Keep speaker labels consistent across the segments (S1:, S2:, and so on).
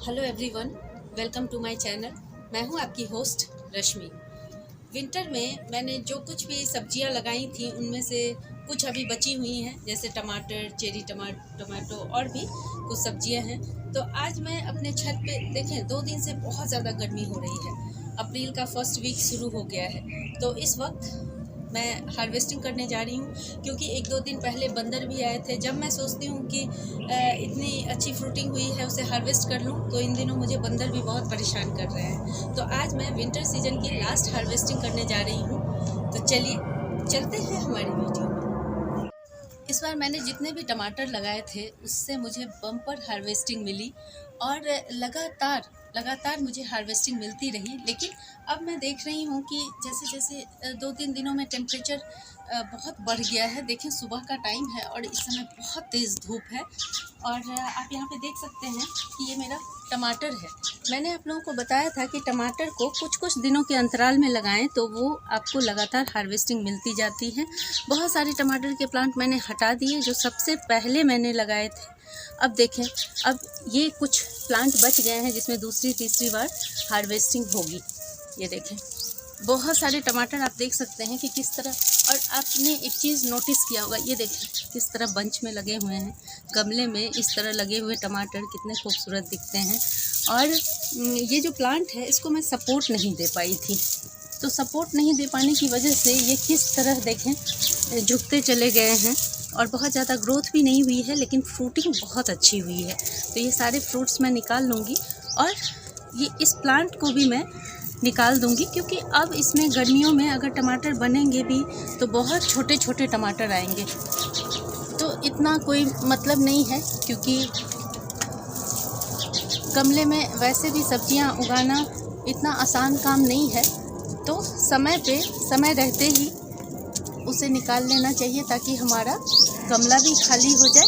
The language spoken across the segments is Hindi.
S1: Hello everyone, welcome to my channel. मैं हूं आपकी होस्ट रश्मि। विंटर में मैंने जो कुछ भी सब्जियां लगाई थी उनमें से कुछ अभी बची हुई हैं, जैसे टमाटर, चेरी टमाटो और भी कुछ सब्जियां हैं। तो आज मैं अपने छत पे देखें, 2 दिन से बहुत ज़्यादा गर्मी हो रही है। अप्रैल का फर्स्ट वीक शुरू हो गया है, तो इस वक्त मैं हार्वेस्टिंग करने जा रही हूँ, क्योंकि 1-2 दिन पहले बंदर भी आए थे। जब मैं सोचती हूँ कि इतनी अच्छी फ्रूटिंग हुई है उसे हार्वेस्ट कर लूँ, तो इन दिनों मुझे बंदर भी बहुत परेशान कर रहे हैं। तो आज मैं विंटर सीजन की लास्ट हार्वेस्टिंग करने जा रही हूँ। तो चलिए चलते हैं हमारी वीडियो में। इस बार मैंने जितने भी टमाटर लगाए थे उससे मुझे बम्पर हार्वेस्टिंग मिली और लगातार मुझे हार्वेस्टिंग मिलती रही। लेकिन अब मैं देख रही हूँ कि जैसे जैसे 2-3 दिनों में टेम्परेचर बहुत बढ़ गया है। देखें, सुबह का टाइम है और इस समय बहुत तेज़ धूप है। और आप यहाँ पे देख सकते हैं कि ये मेरा टमाटर है। मैंने आप लोगों को बताया था कि टमाटर को कुछ कुछ दिनों के अंतराल में लगाएं तो वो आपको लगातार हार्वेस्टिंग मिलती जाती है। बहुत सारे टमाटर के प्लांट मैंने हटा दिए जो सबसे पहले मैंने लगाए थे। अब देखें, अब ये कुछ प्लांट बच गए हैं जिसमें दूसरी तीसरी बार हार्वेस्टिंग होगी। ये देखें, बहुत सारे टमाटर आप देख सकते हैं कि किस तरह। और आपने एक चीज़ नोटिस किया होगा, ये देखें किस तरह बंच में लगे हुए हैं। गमले में इस तरह लगे हुए टमाटर कितने खूबसूरत दिखते हैं। और ये जो प्लांट है इसको मैं सपोर्ट नहीं दे पाई थी, तो सपोर्ट नहीं दे पाने की वजह से ये किस तरह देखें झुकते चले गए हैं और बहुत ज़्यादा ग्रोथ भी नहीं हुई है, लेकिन फ्रूटिंग बहुत अच्छी हुई है। तो ये सारे फ्रूट्स मैं निकाल लूँगी और ये इस प्लांट को भी मैं निकाल दूँगी, क्योंकि अब इसमें गर्मियों में अगर टमाटर बनेंगे भी तो बहुत छोटे छोटे टमाटर आएंगे, तो इतना कोई मतलब नहीं है। क्योंकि गमले में वैसे भी सब्जियां उगाना इतना आसान काम नहीं है, तो समय रहते ही उसे निकाल लेना चाहिए ताकि हमारा गमला भी खाली हो जाए।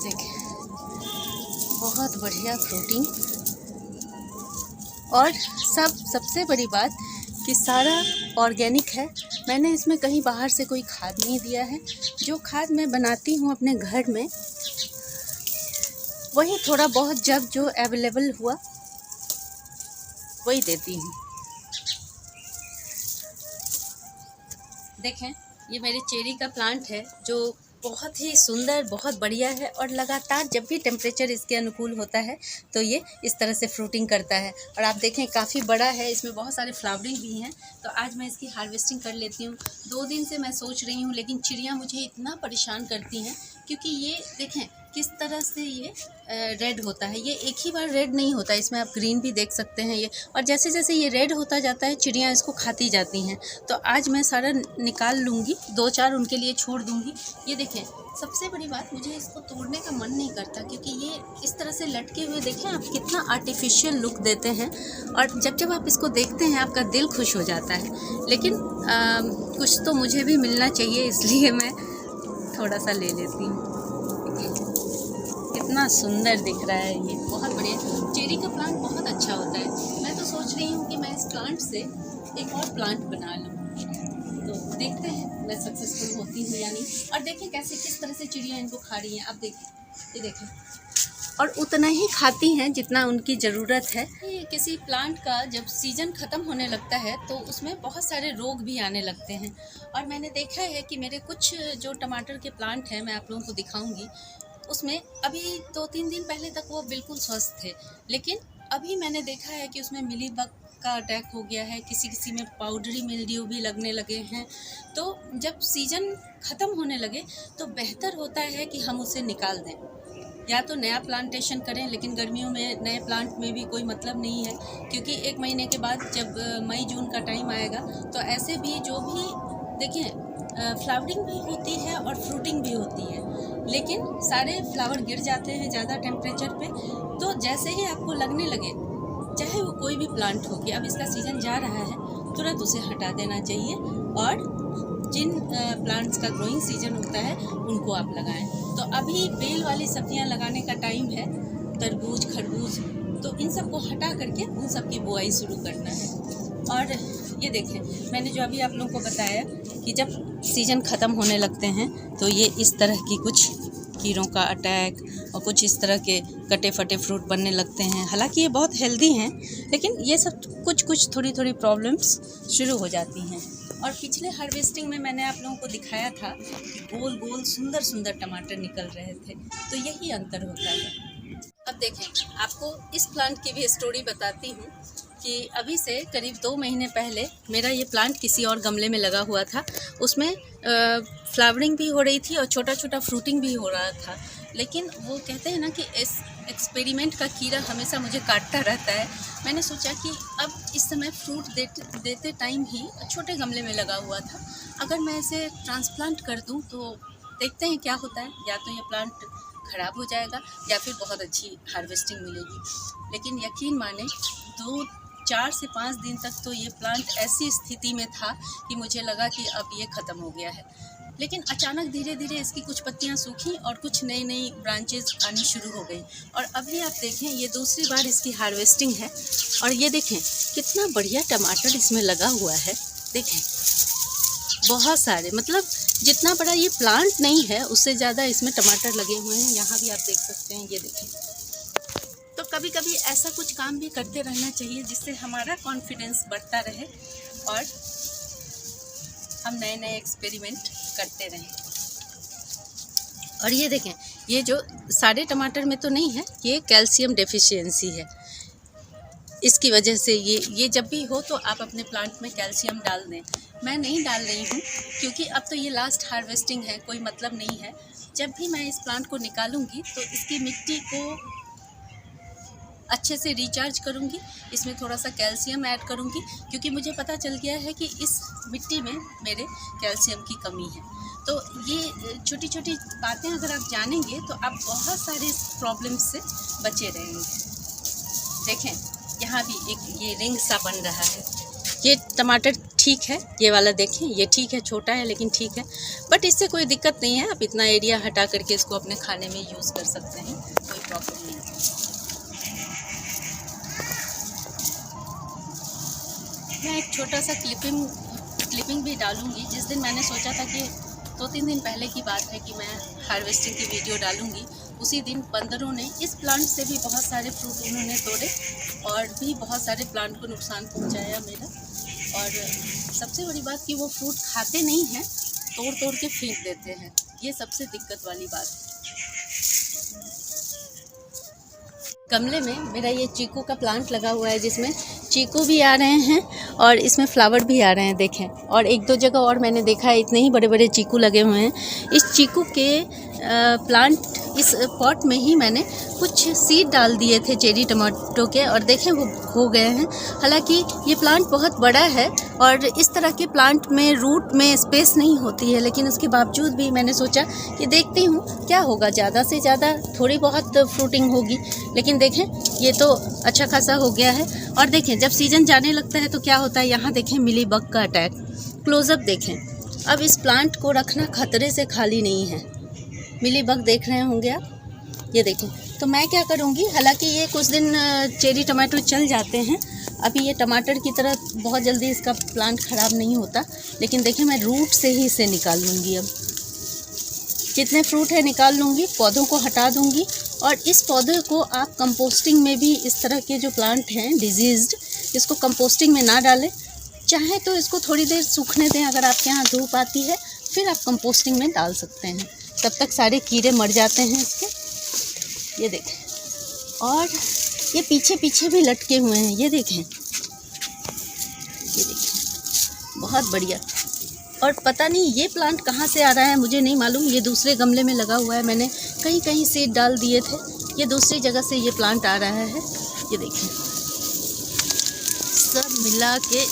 S1: देखिए, बहुत बढ़िया फ्रूटिंग। और सबसे बड़ी बात कि सारा ऑर्गेनिक है। मैंने इसमें कहीं बाहर से कोई खाद नहीं दिया है। जो खाद मैं बनाती हूँ अपने घर में, वही थोड़ा बहुत जब जो अवेलेबल हुआ वही देती हूँ। देखें, ये मेरे चेरी का प्लांट है जो बहुत ही सुंदर, बहुत बढ़िया है। और लगातार जब भी टेम्परेचर इसके अनुकूल होता है तो ये इस तरह से फ्रूटिंग करता है। और आप देखें, काफ़ी बड़ा है, इसमें बहुत सारे फ्लावरिंग भी हैं। तो आज मैं इसकी हार्वेस्टिंग कर लेती हूँ। 2 दिन से मैं सोच रही हूँ, लेकिन चिड़ियाँ मुझे इतना परेशान करती हैं, क्योंकि ये देखें किस तरह से ये रेड होता है। ये एक ही बार रेड नहीं होता, इसमें आप ग्रीन भी देख सकते हैं ये। और जैसे जैसे ये रेड होता जाता है चिड़ियाँ इसको खाती जाती हैं। तो आज मैं सारा निकाल लूँगी, 2-4 उनके लिए छोड़ दूँगी। ये देखें, सबसे बड़ी बात, मुझे इसको तोड़ने का मन नहीं करता, क्योंकि ये इस तरह से लटके हुए देखें आप कितना आर्टिफिशियल लुक देते हैं। और जब आप इसको देखते हैं आपका दिल खुश हो जाता है। लेकिन कुछ तो मुझे भी मिलना चाहिए, इसलिए मैं थोड़ा सा ले लेती हूँ। कितना सुंदर दिख रहा है ये, बहुत बढ़िया। चेरी का प्लांट बहुत अच्छा होता है। मैं तो सोच रही हूँ कि मैं इस प्लांट से एक और प्लांट बना लूँ। तो देखते हैं मैं सक्सेसफुल होती हूँ या नहीं। और देखें कैसे किस तरह से चिड़ियाँ इनको खा रही हैं। आप देखें, ये देखें, और उतना ही खाती हैं जितना उनकी ज़रूरत है। किसी प्लांट का जब सीज़न ख़त्म होने लगता है तो उसमें बहुत सारे रोग भी आने लगते हैं। और मैंने देखा है कि मेरे कुछ जो टमाटर के प्लांट हैं, मैं आप लोगों को दिखाऊंगी, उसमें अभी 2-3 दिन पहले तक वो बिल्कुल स्वस्थ थे। लेकिन अभी मैंने देखा है कि उसमें मिलीबग का अटैक हो गया है, किसी में पाउडरी मिल्ड्यू भी लगने लगे हैं। तो जब सीज़न ख़त्म होने लगे तो बेहतर होता है कि हम उसे निकाल दें, या तो नया प्लांटेशन करें। लेकिन गर्मियों में नए प्लांट में भी कोई मतलब नहीं है, क्योंकि 1 महीने के बाद जब मई जून का टाइम आएगा तो ऐसे भी जो भी देखें फ्लावरिंग भी होती है और फ्रूटिंग भी होती है, लेकिन सारे फ्लावर गिर जाते हैं ज़्यादा टेम्परेचर पे। तो जैसे ही आपको लगने लगे, चाहे वो कोई भी प्लांट हो, कि अब इसका सीज़न जा रहा है, तुरंत उसे हटा देना चाहिए। और जिन प्लांट्स का ग्रोइंग सीजन होता है उनको आप लगाएं। तो अभी बेल वाली सब्जियां लगाने का टाइम है, तरबूज, खरबूज, तो इन सब को हटा करके उन सब की बुआई शुरू करना है। और ये देखें, मैंने जो अभी आप लोगों को बताया कि जब सीज़न ख़त्म होने लगते हैं तो ये इस तरह की कुछ कीड़ों का अटैक और कुछ इस तरह के कटे फटे फ्रूट बनने लगते हैं। हालांकि ये बहुत हेल्दी हैं, लेकिन ये सब कुछ थोड़ी थोड़ी प्रॉब्लम्स शुरू हो जाती हैं। और पिछले हार्वेस्टिंग में मैंने आप लोगों को दिखाया था गोल गोल सुंदर सुंदर टमाटर निकल रहे थे, तो यही अंतर होता है। अब देखें, आपको इस प्लांट की भी स्टोरी बताती हूँ कि अभी से करीब 2 महीने पहले मेरा ये प्लांट किसी और गमले में लगा हुआ था। उसमें फ्लावरिंग भी हो रही थी और छोटा छोटा फ्रूटिंग भी हो रहा था, लेकिन वो कहते हैं ना कि इस एक्सपेरिमेंट का कीड़ा हमेशा मुझे काटता रहता है। मैंने सोचा कि अब इस समय फ्रूट देते टाइम ही छोटे गमले में लगा हुआ था, अगर मैं इसे ट्रांसप्लांट कर दूं तो देखते हैं क्या होता है। या तो ये प्लांट ख़राब हो जाएगा या फिर बहुत अच्छी हार्वेस्टिंग मिलेगी। लेकिन यकीन माने 4 से 5 दिन तक तो ये प्लांट ऐसी स्थिति में था कि मुझे लगा कि अब ये ख़त्म हो गया है। लेकिन अचानक धीरे धीरे इसकी कुछ पत्तियां सूखी और कुछ नई नई ब्रांचेस आनी शुरू हो गई। और अभी आप देखें, ये दूसरी बार इसकी हार्वेस्टिंग है और ये देखें कितना बढ़िया टमाटर इसमें लगा हुआ है। देखें बहुत सारे, मतलब जितना बड़ा ये प्लांट नहीं है उससे ज़्यादा इसमें टमाटर लगे हुए हैं। यहाँ भी आप देख सकते हैं, ये देखें। तो कभी कभी ऐसा कुछ काम भी करते रहना चाहिए जिससे हमारा कॉन्फिडेंस बढ़ता रहे और हम नए नए एक्सपेरिमेंट करते रहें। और ये देखें, ये जो सारे टमाटर में तो नहीं है, ये कैल्शियम डेफिशिएंसी है। इसकी वजह से ये जब भी हो तो आप अपने प्लांट में कैल्शियम डाल दें। मैं नहीं डाल रही हूँ क्योंकि अब तो ये लास्ट हार्वेस्टिंग है, कोई मतलब नहीं है। जब भी मैं इस प्लांट को निकालूंगी तो इसकी मिट्टी को अच्छे से रिचार्ज करूंगी, इसमें थोड़ा सा कैल्शियम ऐड करूंगी, क्योंकि मुझे पता चल गया है कि इस मिट्टी में मेरे कैल्शियम की कमी है। तो ये छोटी छोटी बातें अगर आप जानेंगे तो आप बहुत सारे प्रॉब्लम्स से बचे रहेंगे। देखें यहाँ भी एक ये रिंग सा बन रहा है। ये टमाटर ठीक है, ये वाला देखें, ये ठीक है, छोटा है लेकिन ठीक है, बट इससे कोई दिक्कत नहीं है। आप इतना एरिया हटा करके इसको अपने खाने में यूज़ कर सकते हैं, कोई प्रॉब्लम नहीं है। मैं एक छोटा सा क्लिपिंग भी डालूंगी। जिस दिन मैंने सोचा था कि 2-3 दिन पहले की बात है कि मैं हार्वेस्टिंग की वीडियो डालूंगी, उसी दिन बंदरों ने इस प्लांट से भी बहुत सारे फ्रूट उन्होंने तोड़े और भी बहुत सारे प्लांट को नुकसान पहुंचाया मेरा। और सबसे बड़ी बात कि वो फ्रूट खाते नहीं हैं, तोड़ तोड़ के फेंक देते हैं। ये सबसे दिक्कत वाली बात है। गमले में मेरा ये चीकू का प्लांट लगा हुआ है, जिसमें चीकू भी आ रहे हैं और इसमें फ्लावर भी आ रहे हैं, देखें। और 1-2 जगह और मैंने देखा है इतने ही बड़े बड़े चीकू लगे हुए हैं। इस चीकू के प्लांट, इस पॉट में ही मैंने कुछ सीड डाल दिए थे चेरी टमाटो के, और देखें वो हो गए हैं। हालांकि ये प्लांट बहुत बड़ा है और इस तरह के प्लांट में रूट में स्पेस नहीं होती है, लेकिन उसके बावजूद भी मैंने सोचा कि देखती हूँ क्या होगा, ज़्यादा से ज़्यादा थोड़ी बहुत फ्रूटिंग होगी। लेकिन देखें ये तो अच्छा खासा हो गया है। और देखें जब सीज़न जाने लगता है तो क्या होता है, यहाँ देखें मिली बग का अटैक, क्लोजअप देखें। अब इस प्लांट को रखना खतरे से खाली नहीं है। मिली बग देख रहे होंगे आप, ये देखें। तो मैं क्या करूँगी, हालांकि ये कुछ दिन चेरी टमाटो चल जाते हैं, अभी ये टमाटर की तरह बहुत जल्दी इसका प्लांट ख़राब नहीं होता, लेकिन देखिए मैं रूट से ही इसे निकाल लूँगी। अब जितने फ्रूट है निकाल लूँगी, पौधों को हटा दूँगी। और इस पौधे को आप कंपोस्टिंग में भी, इस तरह के जो प्लांट हैं डिजीज़्ड, इसको कंपोस्टिंग में ना डालें, चाहे तो इसको थोड़ी देर सूखने दें। अगर आपके यहाँ धूप आती है फिर आप कंपोस्टिंग में डाल सकते हैं, तब तक सारे कीड़े मर जाते हैं इसके। ये देखें, और ये पीछे पीछे भी लटके हुए हैं, ये देखें, ये देखें, बहुत बढ़िया। और पता नहीं ये प्लांट कहाँ से आ रहा है मुझे नहीं मालूम, ये दूसरे गमले में लगा हुआ है, मैंने कहीं कहीं सीड डाल दिए थे, ये दूसरी जगह से ये प्लांट आ रहा है। ये देखें, सब मिला के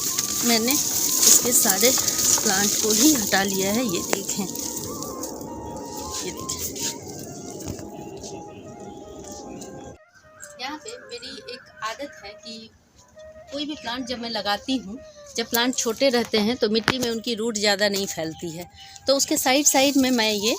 S1: मैंने इसके सारे प्लांट को ही हटा लिया है। ये देखें, ये देखें। यहाँ पे मेरी एक आदत है कि कोई भी प्लांट जब मैं लगाती हूँ, जब प्लांट छोटे रहते हैं तो मिट्टी में उनकी रूट ज़्यादा नहीं फैलती है, तो उसके साइड में मैं ये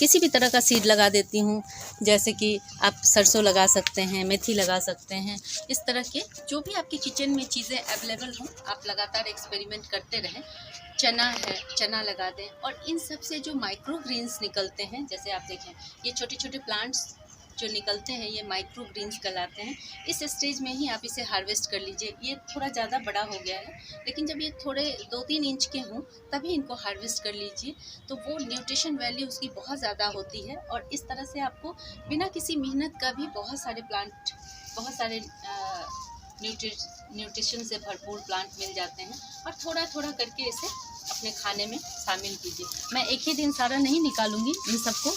S1: किसी भी तरह का सीड लगा देती हूँ, जैसे कि आप सरसों लगा सकते हैं, मेथी लगा सकते हैं। इस तरह के जो भी आपकी किचन में चीज़ें अवेलेबल हों, आप लगातार एक्सपेरिमेंट करते रहें। चना है, चना लगा दें। और इन सब से जो माइक्रो ग्रीन्स निकलते हैं, जैसे आप देखें ये छोटे छोटे प्लांट्स जो निकलते हैं, ये माइक्रो ग्रीन्स कहलाते हैं। इस स्टेज में ही आप इसे हार्वेस्ट कर लीजिए। ये थोड़ा ज़्यादा बड़ा हो गया है, लेकिन जब ये थोड़े 2-3 इंच के हों तभी इनको हार्वेस्ट कर लीजिए, तो वो न्यूट्रिशन वैल्यू उसकी बहुत ज़्यादा होती है। और इस तरह से आपको बिना किसी मेहनत का भी बहुत सारे प्लांट, बहुत सारे न्यूट्रिशन से भरपूर प्लांट मिल जाते हैं। और थोड़ा थोड़ा करके इसे अपने खाने में शामिल कीजिए। मैं एक ही दिन सारा नहीं निकालूंगी, इन सबको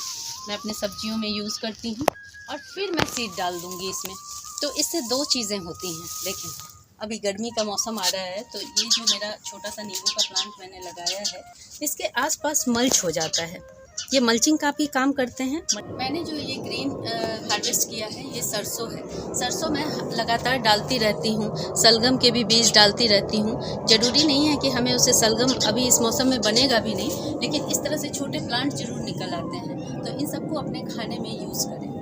S1: मैं अपने सब्जियों में यूज़ करती हूँ और फिर मैं सीड डाल दूँगी इसमें। तो इससे 2 चीज़ें होती हैं। देखें, अभी गर्मी का मौसम आ रहा है, तो ये जो मेरा छोटा सा नींबू का प्लांट मैंने लगाया है, इसके आसपास मल्च हो जाता है। ये मल्चिंग का भी काम करते हैं। मैंने जो ये ग्रीन हार्वेस्ट किया है, ये सरसों है। सरसों मैं लगातार डालती रहती हूँ, सलगम के भी बीज डालती रहती हूँ। ज़रूरी नहीं है कि हमें उसे सलगम अभी इस मौसम में बनेगा भी नहीं, लेकिन इस तरह से छोटे प्लांट ज़रूर निकल आते हैं। तो इन सबको अपने खाने में यूज़ करें।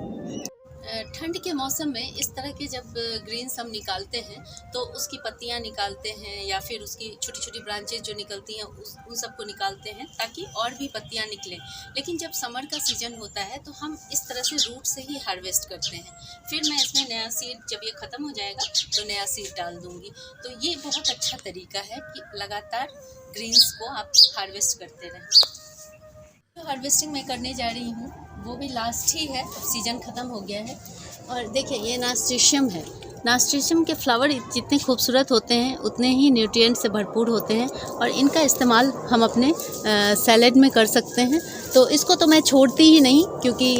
S1: ठंड के मौसम में इस तरह के जब ग्रीन्स हम निकालते हैं, तो उसकी पत्तियां निकालते हैं या फिर उसकी छोटी छोटी ब्रांचेज जो निकलती हैं उन सबको निकालते हैं, ताकि और भी पत्तियां निकलें। लेकिन जब समर का सीज़न होता है तो हम इस तरह से रूट से ही हार्वेस्ट करते हैं। फिर मैं इसमें नया सीड, जब ये ख़त्म हो जाएगा तो नया सीड डाल दूँगी। तो ये बहुत अच्छा तरीका है कि लगातार ग्रीन्स को आप हार्वेस्ट करते रहें। जो हार्वेस्टिंग मैं करने जा रही हूँ वो भी लास्ट ही है, सीज़न ख़त्म हो गया है। और देखिए, ये नास्टेशियम है। नास्टेशियम के फ्लावर जितने खूबसूरत होते हैं उतने ही न्यूट्रिएंट से भरपूर होते हैं, और इनका इस्तेमाल हम अपने सैलेड में कर सकते हैं। तो इसको तो मैं छोड़ती ही नहीं, क्योंकि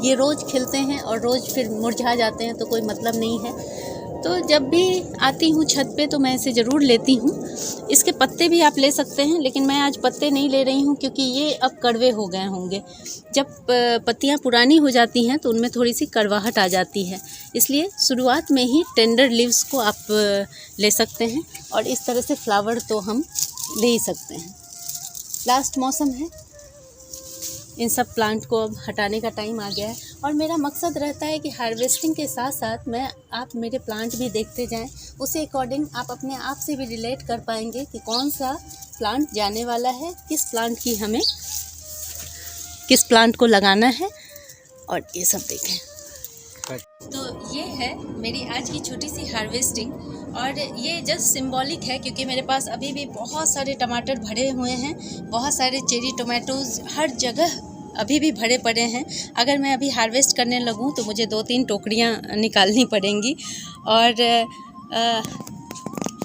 S1: ये रोज़ खिलते हैं और रोज़ फिर मुरझा जाते हैं, तो कोई मतलब नहीं है। तो जब भी आती हूँ छत पे तो मैं इसे ज़रूर लेती हूँ। इसके पत्ते भी आप ले सकते हैं, लेकिन मैं आज पत्ते नहीं ले रही हूँ, क्योंकि ये अब कड़वे हो गए होंगे। जब पत्तियाँ पुरानी हो जाती हैं तो उनमें थोड़ी सी कड़वाहट आ जाती है, इसलिए शुरुआत में ही टेंडर लीव्स को आप ले सकते हैं। और इस तरह से फ्लावर तो हम ले ही सकते हैं। लास्ट मौसम है, इन सब प्लांट को अब हटाने का टाइम आ गया है। और मेरा मकसद रहता है कि हार्वेस्टिंग के साथ साथ आप मेरे प्लांट भी देखते जाएं, उसे अकॉर्डिंग आप अपने आप से भी रिलेट कर पाएंगे कि कौन सा प्लांट जाने वाला है, किस प्लांट को लगाना है, और ये सब देखें। तो ये है मेरी आज की छोटी सी हार्वेस्टिंग, और ये जस्ट सिंबॉलिक है, क्योंकि मेरे पास अभी भी बहुत सारे टमाटर भरे हुए हैं, बहुत सारे चेरी टोमेटोज़ हर जगह अभी भी भरे पड़े हैं। अगर मैं अभी हार्वेस्ट करने लगूं तो मुझे 2-3 टोकरियां निकालनी पड़ेंगी। और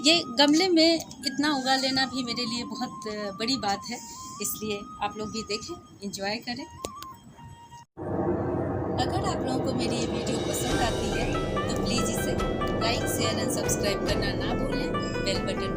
S1: ये गमले में इतना उगा लेना भी मेरे लिए बहुत बड़ी बात है, इसलिए आप लोग भी देखें, एंजॉय करें। अगर आप लोगों को मेरी ये वीडियो पसंद आती है तो प्लीज़ इसे लाइक, शेयर एंड सब्सक्राइब करना ना भूलें। Bell button